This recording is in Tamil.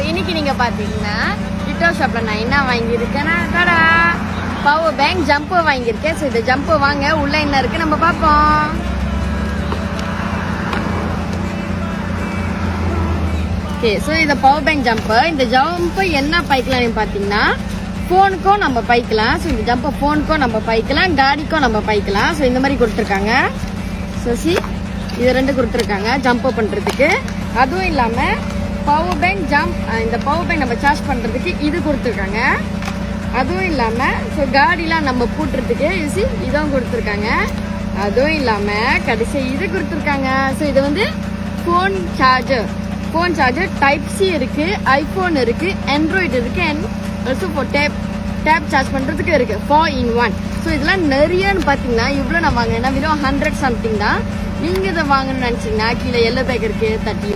இன்னைக்கு நீங்க பாத்தீங்கன்னா டிட்டோ ஷாப்ல நான் என்ன வாங்கியிருக்கேன்னா கடா பவர் பேங்க் ஜம்பர் வாங்கியிருக்கேன். ஸோ இந்த ஜம்பர் வாங்க உள்ள என்ன இருக்கு நம்ம பார்ப்போம். ஓகே, ஸோ இந்த பவர் பேங்க் ஜம்பர், இந்த ஜம்பர் என்ன பைக்கலாம் பார்த்தீங்கன்னா ஃபோனுக்கும் நம்ம பைக்கலாம். ஸோ இந்த ஜம்பர் ஃபோனுக்கும் நம்ம பைக்கலாம், காடிக்கும் நம்ம பைக்கலாம். ஸோ இந்த மாதிரி கொடுத்துருக்காங்க. ஸோ இது ரெண்டு கொடுத்துருக்காங்க ஜம்பர் பண்ணுறதுக்கு. அதுவும் இல்லாமல் பவர் பேங்க் இந்த பவர் பேங்க் நம்ம சார்ஜ் பண்ணுறதுக்கு இது கொடுத்துருக்காங்க. அதுவும் இல்லாமல் ஸோ காடிலாம் நம்ம பூட்டுறதுக்கு இதுவும் கொடுத்துருக்காங்க. அதுவும் இல்லாமல் கடைசி இது கொடுத்துருக்காங்க. ஸோ இது வந்து ஃபோன் சார்ஜர் டைப் சி இருக்கு, ஐபோன் இருக்கு, ஆண்ட்ராய்டு இருக்கு, and also for tab charge பண்றதுக்கு இருக்கு 4-in-1. ஸோ இதெல்லாம் நிறையன்னு பார்த்தீங்கன்னா இவ்வளோ நான் வாங்கினா வெறும் 100 சம்திங் தான். நீங்க இதை வாங்கணும்னு நினைச்சீங்கன்னா கீழே எல்லோ பேக் இருக்கு 30